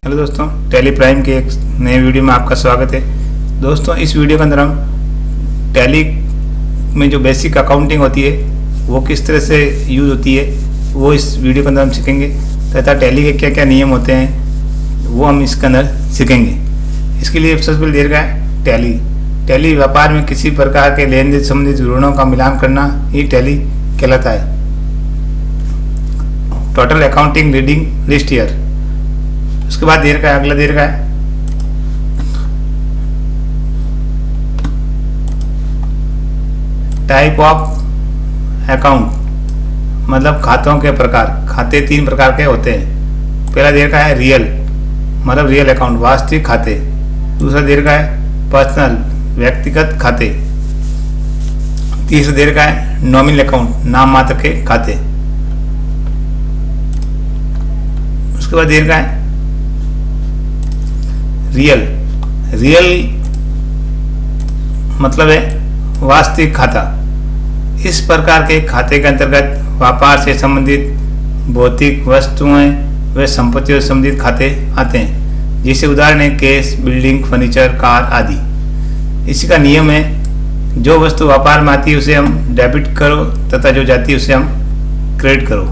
Hello दोस्तों, tally prime के एक नए वीडियो में आपका स्वागत है। दोस्तों, इस वीडियो के अंदर हम टैली में जो बेसिक अकाउंटिंग होती है वो किस तरह से यूज़ होती है वो इस वीडियो के अंदर हम सीखेंगे, तथा टैली के क्या क्या नियम होते हैं वो हम इसके अंदर सीखेंगे। इसके लिए सबसे पहले दे रखा है टैली व्यापार में किसी प्रकार के लेन देन संबंधित विवरणों का मिलान करना ही टैली कहलाता है। Total accounting reading list year. उसके बाद दे रखा है, अगला दे रखा है टाइप ऑफ अकाउंट, मतलब खातों के प्रकार। खाते 3 प्रकार के होते हैं। पहला दे रखा है रियल, मतलब रियल अकाउंट, वास्तविक खाते। दूसरा दे रखा है पर्सनल, व्यक्तिगत खाते। तीसरा दे रखा है नॉमिनल अकाउंट, नाम मात्र के खाते। उसके बाद दे रखा है रियल मतलब है वास्तविक खाता। इस प्रकार के खाते के अंतर्गत व्यापार से संबंधित भौतिक वस्तुएं व संपत्तियों से संबंधित खाते आते हैं, जैसे उदाहरण है कैश, बिल्डिंग, फर्नीचर, कार आदि। इसी का नियम है, जो वस्तु व्यापार में आती है उसे हम डेबिट करो तथा जो जाती है उसे हम क्रेडिट करो।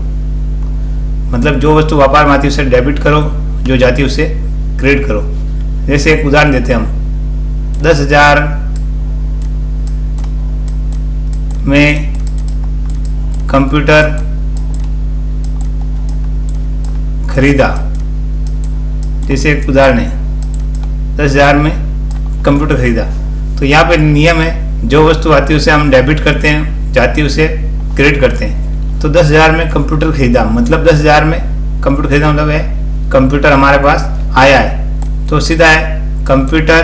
मतलब जो वस्तु व्यापार में आती है उसे डेबिट करो, जो जाती है उसे क्रेडिट करो। जैसे एक उदाहरण देते हैं हम, 10,000 में कंप्यूटर खरीदा। जैसे एक उदाहरण है, 10,000 में कंप्यूटर खरीदा। तो यहाँ पे नियम है, जो वस्तु आती है उसे हम डेबिट करते हैं, जाती है उसे क्रेडिट करते हैं। तो 10,000 में कंप्यूटर खरीदा, मतलब 10,000 में कंप्यूटर खरीदा मतलब है कंप्यूटर हमारे पास आया है, तो सीधा है कंप्यूटर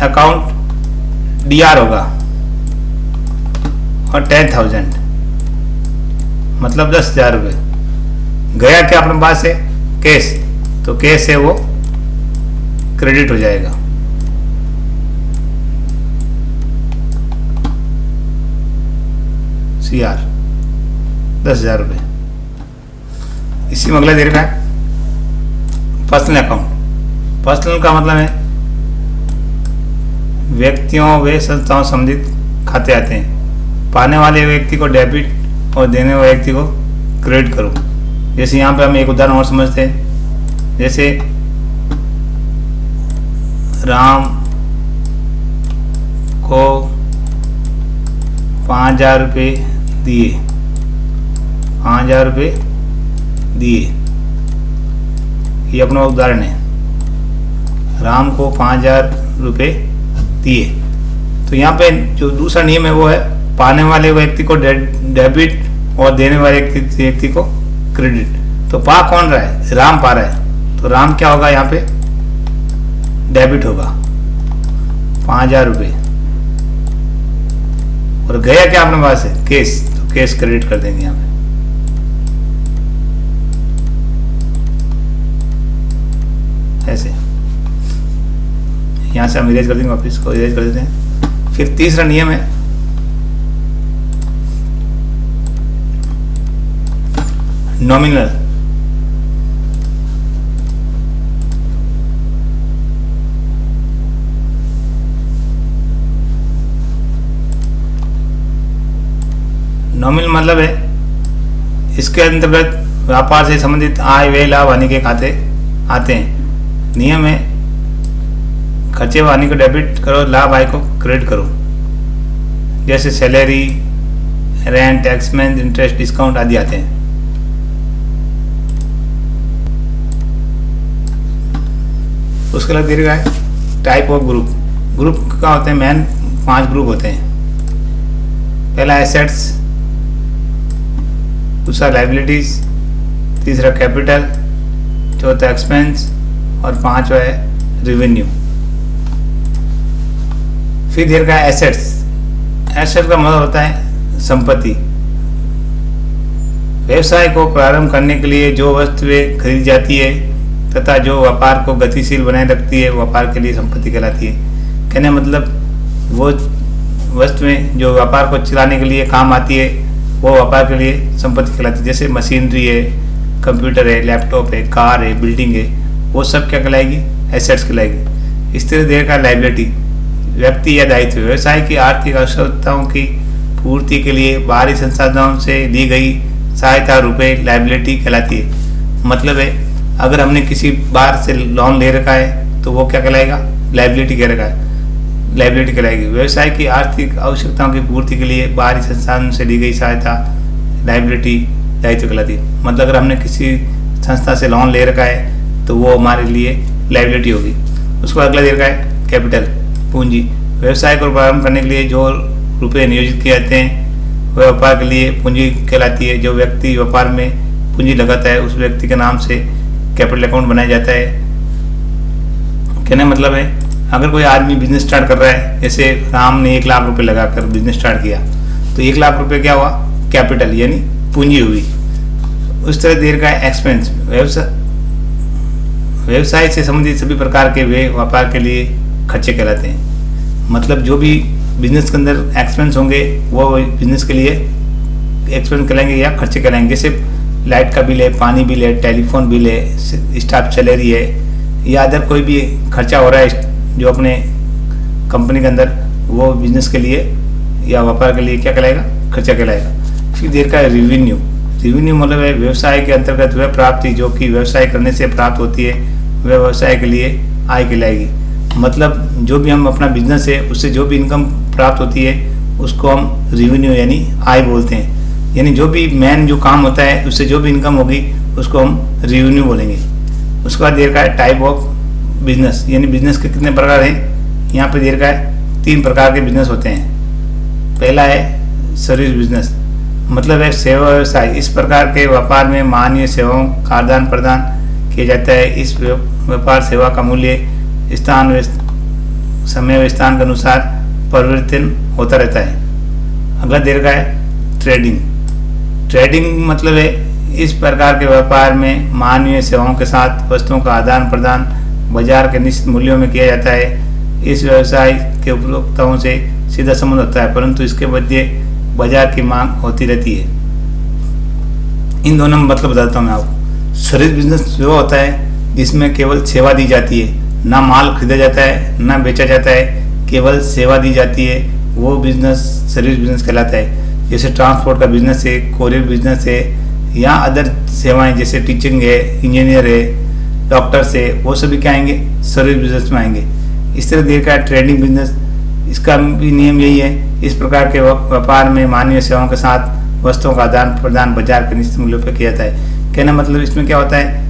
अकाउंट डीआर होगा, और 10,000 मतलब 10,000 रुपये। गया क्या अपने पास है कैश, तो कैश है वो क्रेडिट हो जाएगा। CR 10,000 रुपये। इसी में अगला दे रखा है पर्सनल अकाउंट। पर्सनल का मतलब है व्यक्तियों व संस्थाओं संबंधित खाते आते हैं। पाने वाले व्यक्ति को डेबिट और देने वाले व्यक्ति को क्रेडिट करो। जैसे यहाँ पे हम एक उदाहरण और समझते हैं, जैसे राम को 5,000 रुपये दिए। 5,000 रुपये दिए, ये अपना उदाहरण है। राम को 5,000 रुपये दिए। तो यहाँ पे जो दूसरा नियम है वो है पाने वाले व्यक्ति को डेबिट और देने वाले व्यक्ति को क्रेडिट। तो पा कौन रहा है, राम पा रहा है, तो राम क्या होगा यहाँ पे डेबिट होगा 5,000 रुपये। और गया क्या अपने पास है कैश, तो कैश क्रेडिट कर देंगे यहाँ पे। ऐसे यहाँ से हम इरेज कर देंगे, वापस को इरेज कर देते हैं। फिर तीसरा नियम है नॉमिनल। नॉमिनल मतलब है इसके अंतर्गत व्यापार से संबंधित आय, व्यय, लाभ, हानि के खाते आते हैं। नियम है खर्चे व हानि को डेबिट करो, लाभ आय को क्रेडिट करो। जैसे salary, rent, expense, interest, discount आदि आते हैं। उसके बाद दे रखा है टाइप ऑफ ग्रुप का होते हैं मेन 5 ग्रुप होते हैं। पहला एसेट्स, दूसरा लाइबिलिटीज, तीसरा कैपिटल, चौथा एक्सपेंस और 5वां है रेवेन्यू। फिर दे रखा है एसेट्स। एसेट का मतलब होता है संपत्ति। व्यवसाय को प्रारंभ करने के लिए जो वस्तुएं खरीदी जाती है तथा जो व्यापार को गतिशील बनाए रखती है, व्यापार के लिए संपत्ति कहलाती है। कहने मतलब वो वस्तुएं जो व्यापार को चलाने के लिए काम आती है वो व्यापार के लिए संपत्ति कहलाती है। जैसे मशीनरी है, कंप्यूटर है, लैपटॉप है, कार है, बिल्डिंग है, वो सब क्या कहलाएगी? एसेट्स कहलाएगी। इस तरह देर का लाइबिलिटी व्यक्ति या दायित्व व्यवसाय की आर्थिक आवश्यकताओं की पूर्ति के लिए बाहरी संसाधनों से ली गई सहायता रुपए लाइबिलिटी कहलाती है। मतलब है अगर हमने किसी बाहर से लोन ले रखा है तो वो क्या कहलाएगा? लाइबिलिटी कह रखा है, लाइबिलिटी कहलाएगी। व्यवसाय की आर्थिक आवश्यकताओं की पूर्ति के लिए बाहरी संसाधनों से ली गई सहायता लाइबिलिटी दायित्व कहलाती है। मतलब अगर हमने किसी संस्था से लोन ले रखा है तो वो हमारे लिए लाइबिलिटी होगी। उसको अगला दे रखा है कैपिटल, पूंजी। व्यवसाय को प्रारंभ करने के लिए जो रुपए नियोजित किए जाते हैं वह व्यापार के लिए पूंजी कहलाती है। जो व्यक्ति व्यापार में पूंजी लगाता है उस व्यक्ति के नाम से कैपिटल अकाउंट बनाया जाता है। कहने मतलब है अगर कोई आदमी बिजनेस स्टार्ट कर रहा है, जैसे राम ने 1 लाख रुपए लगाकर बिजनेस स्टार्ट किया तो 1 लाख रुपए क्या हुआ? कैपिटल यानी पूंजी हुई। उस तरह देर का एक्सपेंस, व्यवसाय से संबंधित सभी प्रकार के वे व्यापार के लिए खर्चे कहलाते हैं। मतलब जो भी बिजनेस के अंदर एक्सपेंस होंगे वो बिजनेस के लिए एक्सपेंस कहलाएंगे या खर्चे कहलाएंगे। जैसे लाइट का बिल है, पानी बिल है, टेलीफोन बिल है, स्टाफ सैलरी है, या अदर कोई भी खर्चा हो रहा है जो अपने कंपनी के अंदर, वो बिजनेस के लिए या व्यापार के लिए क्या कहलाएगा? खर्चा कहलाएगा। फिर देर का रेवेन्यू, रेवेन्यू मतलब है व्यवसाय के अंतर्गत वह प्राप्ति जो कि व्यवसाय करने से प्राप्त होती है वह व्यवसाय के लिए आय कहलाएगी। मतलब जो भी हम अपना बिजनेस है उससे जो भी इनकम प्राप्त होती है उसको हम रेवेन्यू यानी आय बोलते हैं। यानी जो भी मेन जो काम होता है उससे जो भी इनकम होगी उसको हम रेवेन्यू बोलेंगे। उसके बाद देर का है टाइप ऑफ बिजनेस, यानी बिजनेस के कितने प्रकार हैं? यहाँ पे देर का है 3 प्रकार के बिजनेस होते हैं। पहला है सर्विस बिजनेस, मतलब है सेवा व्यवसाय। इस प्रकार के व्यापार में मानवीय सेवाओं का आदान प्रदान किया जाता है। इस व्यापार सेवा का मूल्य स्थान समय व स्थान के अनुसार परिवर्तन होता रहता है। अगला देर का है ट्रेडिंग। ट्रेडिंग मतलब है इस प्रकार के व्यापार में मानवीय सेवाओं के साथ वस्तुओं का आदान प्रदान बाजार के निश्चित मूल्यों में किया जाता है। इस व्यवसाय के उपभोक्ताओं से सीधा संबंध होता है परंतु इसके मध्य बाजार की मांग होती रहती है। इन दोनों में मतलब बताता हूँ मैं आपको। सर्विस बिजनेस वो होता है जिसमें केवल सेवा दी जाती है, ना माल खरीदा जाता है ना बेचा जाता है, केवल सेवा दी जाती है, वो बिजनेस सर्विस बिजनेस कहलाता है। जैसे ट्रांसपोर्ट का बिजनेस है, कोरियर बिजनेस है, या अदर सेवाएं जैसे टीचिंग है, इंजीनियर है, डॉक्टर्स है, वो सभी क्या आएंगे? सर्विस बिजनेस में आएंगे। इस तरह देर का ट्रेडिंग बिजनेस, इसका भी नियम यही है। इस प्रकार के व्यापार में मानवीय सेवाओं के साथ वस्तुओं का आदान प्रदान बाजार के निश्चित मूल्यों पर किया जाता है। कहना मतलब इसमें क्या होता है?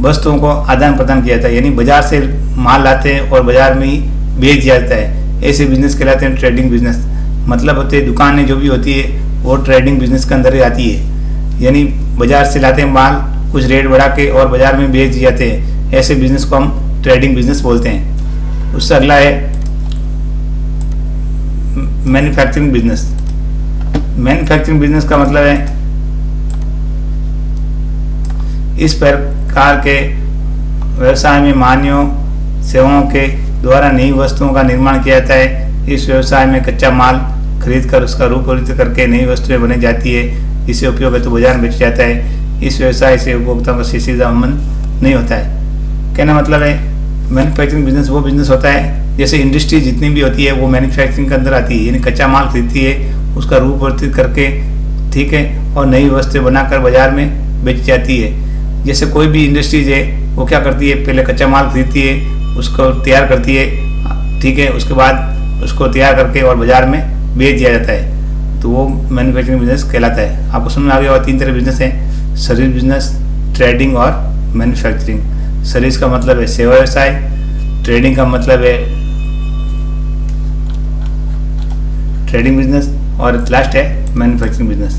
वस्तुओं को आदान प्रदान किया जाता है, यानी बाजार से माल लाते हैं और बाजार में ही बेच दिया जाता है। ऐसे बिजनेस कहलाते हैं ट्रेडिंग बिजनेस। मतलब होते हैं दुकानें जो भी होती है वो ट्रेडिंग बिजनेस के अंदर ही आती है, यानी बाजार से लाते हैं माल, कुछ रेट बढ़ा के और बाजार में बेच दिए जाते हैं। ऐसे बिजनेस को हम ट्रेडिंग बिजनेस बोलते हैं। उससे अगला है मैन्युफैक्चरिंग बिजनेस। मैन्युफैक्चरिंग बिजनेस का मतलब है इस प्रकार के व्यवसाय में मानवीय सेवाओं के द्वारा नई वस्तुओं का निर्माण किया जाता है। इस व्यवसाय में कच्चा माल खरीद कर उसका रूपांतरित करके नई वस्तुएं बनाई जाती है जिससे उपयोग है तो बाजार में बेचा जाता है। इस व्यवसाय से उपभोक्ताओं का सीधा संबंध नहीं होता है। कहना मतलब है मैन्युफैक्चरिंग बिजनेस वो बिजनेस होता है जैसे इंडस्ट्री जितनी भी होती है वो मैन्युफैक्चरिंग के अंदर आती है, यानी कच्चा माल खरीदती है, उसका रूपांतरित करके, ठीक है, और नई वस्तुएं बनाकर बाजार में बेची जाती है। जैसे कोई भी इंडस्ट्रीज है वो क्या करती है? पहले कच्चा माल खरीदती है, उसको तैयार करती है, ठीक है, उसके बाद उसको तैयार करके और बाजार में बेच दिया जाता है, तो वो मैन्युफैक्चरिंग बिजनेस कहलाता है। आपको समझ में आ गया होगा 3 तरह बिजनेस हैं, सर्विस बिजनेस, ट्रेडिंग और मैन्युफैक्चरिंग। सर्विस का मतलब है सेवा व्यवसाय, ट्रेडिंग का मतलब है ट्रेडिंग बिजनेस, और लास्ट है मैन्युफैक्चरिंग बिजनेस।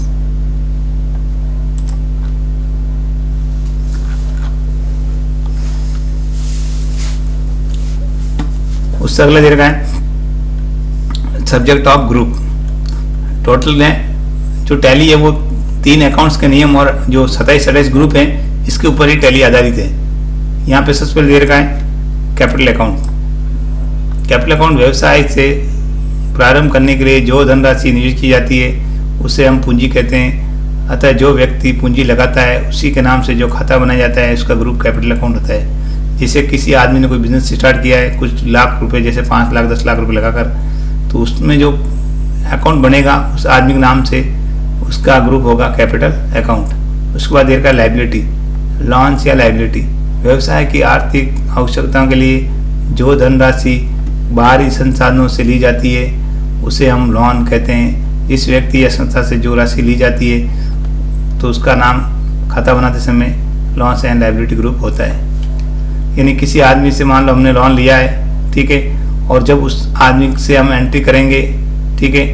उससे अगला दे रखा है सब्जेक्ट ऑफ ग्रुप। टोटल में जो टैली है वो 3 अकाउंट्स के नियम और जो 27 ग्रुप हैं इसके ऊपर ही टैली आधारित है। यहाँ पे सबसे पहले दे रखा है कैपिटल अकाउंट। कैपिटल अकाउंट व्यवसाय से प्रारंभ करने के लिए जो धनराशि नियोजित की जाती है उसे हम पूंजी कहते हैं। अतः जो व्यक्ति पूंजी लगाता है उसी के नाम से जो खाता बनाया जाता है उसका ग्रुप कैपिटल अकाउंट होता है। जैसे किसी आदमी ने कोई बिजनेस स्टार्ट किया है कुछ लाख रुपए, जैसे 5 लाख 10 लाख रुपए लगाकर, तो उसमें जो अकाउंट बनेगा उस आदमी के नाम से उसका ग्रुप होगा कैपिटल अकाउंट। उसके बाद देर का लायबिलिटी, लॉन्स या लायबिलिटी, व्यवसाय की आर्थिक आवश्यकताओं के लिए जो धनराशि बाहरी संसाधनों से ली जाती है उसे हम लोन कहते हैं। इस व्यक्ति या संस्था से जो राशि ली जाती है तो उसका नाम खाता बनाते समय लॉन्स एंड लायबिलिटी ग्रुप होता है। यानी किसी आदमी से मान लो हमने लोन लिया है, ठीक है, और जब उस आदमी से हम एंट्री करेंगे, ठीक है,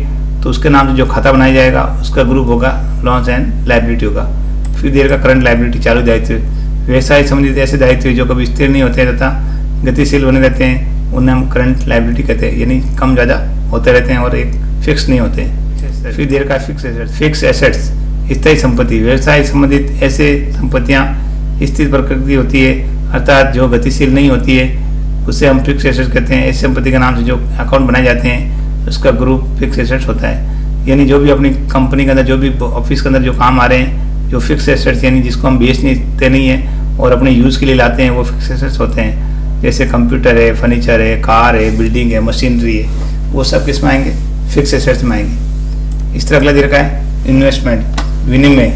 तो उसके नाम से जो खाता बनाया जाएगा उसका ग्रुप होगा लॉन्स एंड लायबिलिटी होगा। फिर देर का करंट लायबिलिटी, चालू दायित्व, व्यवसाय संबंधित ऐसे दायित्व जो कभी स्थिर नहीं होते तथा गतिशील बने रहते हैं उन्हें हम करंट लायबिलिटी कहते हैं, यानी कम ज़्यादा होते रहते हैं और एक फिक्स नहीं होते। फिर देर का फिक्स एसेट्स, स्थायी संपत्ति, व्यवसाय संबंधित ऐसे संपत्तियां स्थिर प्रकृति होती है अर्थात जो गतिशील नहीं होती है उसे हम फिक्स एसेट्स कहते हैं। ऐसी संपत्ति के नाम से जो अकाउंट बनाए जाते हैं उसका ग्रुप फिक्स एसेट्स होता है। यानी जो भी अपनी कंपनी के अंदर, जो भी ऑफिस के अंदर जो काम आ रहे हैं, जो फिक्स एसेट्स यानी जिसको हम बेचते नहीं है और अपने यूज़ के लिए लाते हैं, वो फिक्स एसेट्स होते हैं। जैसे कंप्यूटर है, फर्नीचर है, कार है, बिल्डिंग है, मशीनरी है, वो सब किस में आएंगे? फिक्स एसेट्स में आएंगे। इस तरह अगला दे रखा है इन्वेस्टमेंट, विनिमय,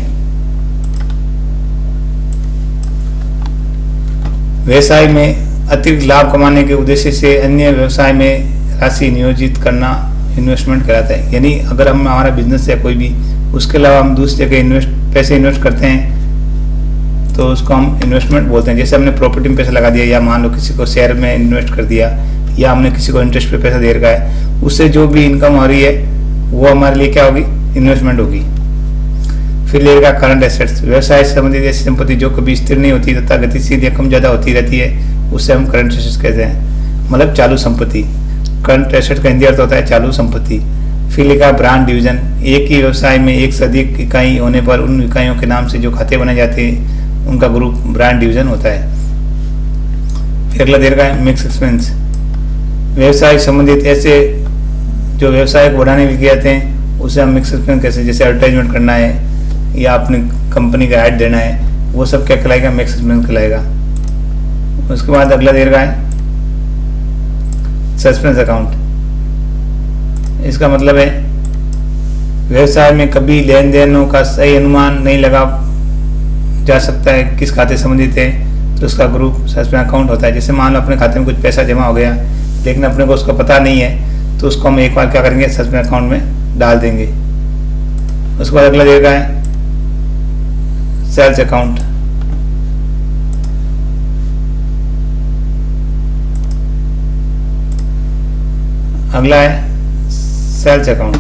व्यवसाय में अतिरिक्त लाभ कमाने के उद्देश्य से अन्य व्यवसाय में राशि नियोजित करना इन्वेस्टमेंट कहलाता है। यानी अगर हम हमारा बिजनेस है कोई भी, उसके अलावा हम दूसरी जगह पैसे इन्वेस्ट करते हैं तो उसको हम इन्वेस्टमेंट बोलते हैं। जैसे हमने प्रॉपर्टी में पैसा लगा दिया या मान लो किसी को शेयर में इन्वेस्ट कर दिया या हमने किसी को इंटरेस्ट पे पैसा दे रखा है, उससे जो भी इनकम हो रही है वो हमारे लिए क्या होगी? इन्वेस्टमेंट होगी। फिर लेगा करंट एसेट्स, व्यवसाय से संबंधित ऐसी संपत्ति जो कभी स्थिर नहीं होती तथा गतिशील या कम ज़्यादा होती रहती है उसे हम करंट एसेट्स कहते हैं, मतलब चालू संपत्ति। करंट एसेट का हिंदी अर्थ होता है चालू संपत्ति। फिर लिखा ब्रांड डिवीजन, एक ही व्यवसाय में एक से अधिक इकाई होने पर उन इकाइयों के नाम से जो खाते बनाए जाते हैं उनका ग्रुप ब्रांड डिवीजन होता है। फिर अगला दे रखा है मिक्स एक्सपेंस, व्यवसाय संबंधित ऐसे जो व्यवसाय को बढ़ाने के लिए आते हैं उसे हम मिक्स एक्सपेंस कैसे, जैसे एडवर्टाइजमेंट करना है या अपनी कंपनी का ऐड देना है, वो सब क्या कहलाएगा? मिक्स एक्सपेंस कहलाएगा। उसके बाद अगला दे रखा है सस्पेंस अकाउंट, इसका मतलब है व्यवसाय में कभी लेन देनों का सही अनुमान नहीं लगा जा सकता है किस खाते से संबंधित है तो उसका ग्रुप सस्पेंस अकाउंट होता है। जैसे मान लो अपने खाते में कुछ पैसा जमा हो गया लेकिन अपने को उसका पता नहीं है तो उसको हम एक बार क्या करेंगे? सस्पेंस अकाउंट में डाल देंगे। उसके बाद अगला दे रखा है सेल्स अकाउंट, अगला है सेल्स अकाउंट,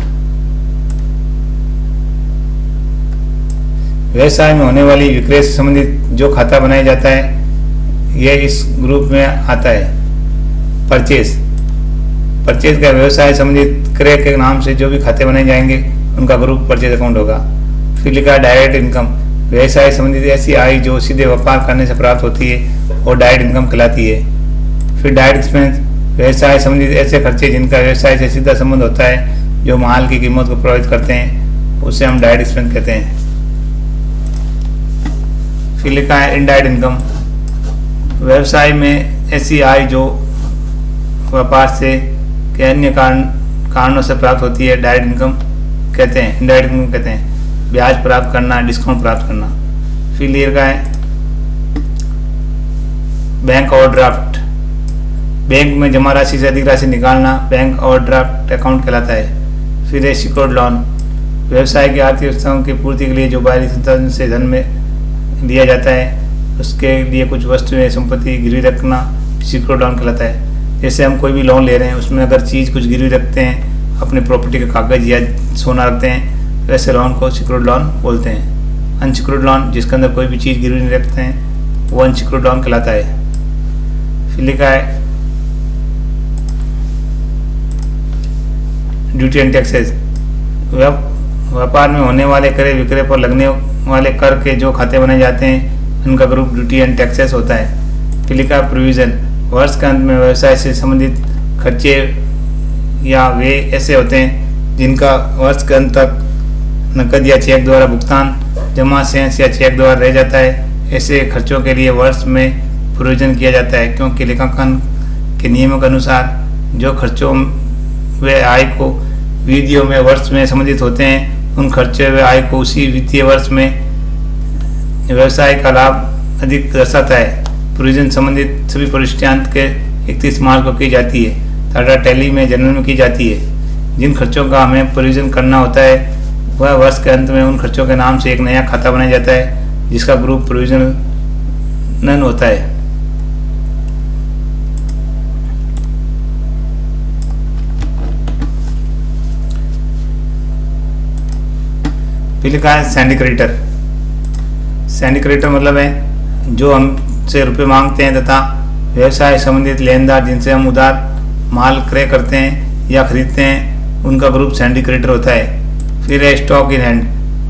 व्यवसाय में होने वाली विक्रय से संबंधित जो खाता बनाया जाता है यह इस ग्रुप में आता है। परचेज, परचेज का व्यवसाय संबंधित क्रय के नाम से जो भी खाते बनाए जाएंगे उनका ग्रुप परचेज अकाउंट होगा। फिर लिखा है डायरेक्ट इनकम, व्यवसाय संबंधित ऐसी आय जो सीधे व्यापार करने से प्राप्त होती है और डायरेक्ट इनकम कहलाती है। फिर डायरेक्ट एक्सपेंस, व्यवसाय संबंधित ऐसे खर्चे जिनका व्यवसाय से सीधा संबंध होता है जो माल की कीमत को प्रभावित करते हैं उसे हम डायरेक्ट एक्सपेंस कहते हैं। फिर लिखा है इनडायरेक्ट इनकम, व्यवसाय में ऐसी आय जो व्यापार से के अन्य कारणों से प्राप्त होती है डायरेक्ट इनकम कहते हैं, इनडायरेक्ट इनकम कहते हैं। ब्याज प्राप्त करना, डिस्काउंट प्राप्त करना। फिर लिखा है बैंक ओवरड्राफ्ट, बैंक में जमा राशि से अधिक राशि निकालना बैंक ओवरड्राफ्ट अकाउंट कहलाता है। फिर है सिक्योर्ड लोन, व्यवसाय की आर्थिक आवश्यकताओं की पूर्ति के लिए जो बाहरी संसाधन से धन में दिया जाता है उसके लिए कुछ वस्तुएं संपत्ति गिरवी रखना सिक्योर्ड लोन कहलाता है। जैसे हम कोई भी लोन ले रहे हैं उसमें अगर चीज़ कुछ गिरवी रखते हैं, अपने प्रॉपर्टी के कागज या सोना रखते हैं, वैसे लोन को सिक्योर्ड लोन बोलते हैं। अनसिक्योर्ड लोन, जिसके अंदर कोई भी चीज़ गिरवी नहीं रखते हैं, वो अनसिक्योर्ड लोन कहलाता है। फिर लिखा है ड्यूटी एंड टैक्सेस, व्यापार में होने वाले क्रय विक्रय पर लगने वाले कर के जो खाते बनाए जाते हैं उनका ग्रुप ड्यूटी एंड टैक्सेस होता है। फिर लिखा प्रोविजन, वर्ष के अंत में व्यवसाय से संबंधित खर्चे या वे ऐसे होते हैं जिनका वर्ष के अंत तक नकद या चेक द्वारा भुगतान जमा सेंस या चेक द्वारा रह जाता है। ऐसे खर्चों के लिए वर्ष में प्रोविजन किया जाता है, क्योंकि लेखांकन के नियमों के अनुसार जो खर्चों व आय को विधियों में वर्ष में संबंधित होते हैं, उन खर्चों व आय को उसी वित्तीय वर्ष में व्यवसाय का लाभ अधिक दर्शाता है। प्रोविजन संबंधित सभी परिष्ठांत के 31 मार्च को की जाती है तथा टैली में जनवरी में की जाती है। जिन खर्चों का हमें प्रोविजन करना होता है वह वर्ष के अंत में उन खर्चों के नाम से एक नया खाता बनाया जाता है, जिसका ग्रुप प्रोविजन होता है। पहले कहा है सैंडी क्रेडिटर। सैंडी क्रेडिटर मतलब है जो हमसे रुपये मांगते हैं तथा व्यवसाय संबंधित लेनदार जिनसे हम उधार माल क्रय करते हैं या खरीदते हैं, उनका ग्रुप सैंडी क्रेडिटर होता है। फिर है स्टॉक इन हैंड।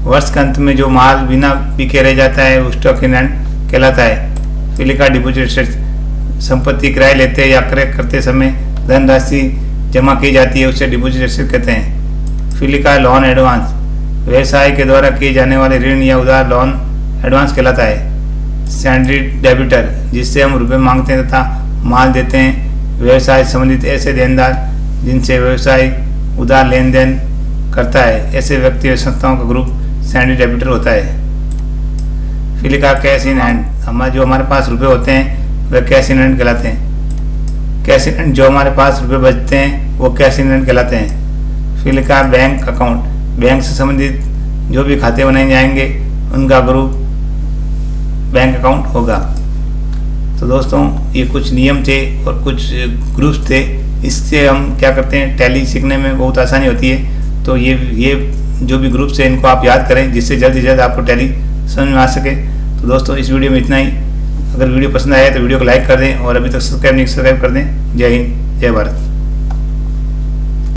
वर्ष के अंत में जो माल बिना बिके रह जाता है वो स्टॉक इन हैंड कहलाता है। फिर लिखा डिपॉजिट सेट। संपत्ति किराए लेते या क्रय करते समय धनराशि जमा की जाती है, उसे डिपॉजिट एसेट कहते हैं। फिर लिखा है लोन एडवांस। व्यवसाय के द्वारा किए जाने वाले ऋण या उधार लोन एडवांस कहलाता है। सैंडी डेबिटर, जिससे हम रुपये मांगते हैं तथा माल देते हैं। व्यवसाय संबंधित ऐसे देनदार जिनसे व्यवसाय उधार लेन देन करता है, ऐसे व्यक्ति और संस्थाओं का ग्रुप सैंडी डेबिटर होता है। फिर लिखा कैश इन हैंड। हमारे पास रुपये होते हैं वह कैश इन हैंड कहलाते हैं। कैश इन हैंड जो हमारे पास रुपये बचते हैं वो कैश इन हैंड कहलाते हैं। फिर लिखा बैंक अकाउंट। बैंक से संबंधित जो भी खाते बनाए जाएंगे उनका ग्रुप बैंक अकाउंट होगा। तो दोस्तों ये कुछ नियम थे और कुछ ग्रुप्स थे। इससे हम क्या करते हैं, टैली सीखने में बहुत आसानी होती है। तो ये जो भी ग्रुप्स है इनको आप याद करें, जिससे जल्द से जल्द आपको टैली समझ में आ सके। तो दोस्तों इस वीडियो में इतना ही। अगर वीडियो पसंद आया तो वीडियो को लाइक कर दें और अभी तक सब्सक्राइब कर दें। जय हिंद, जय भारत।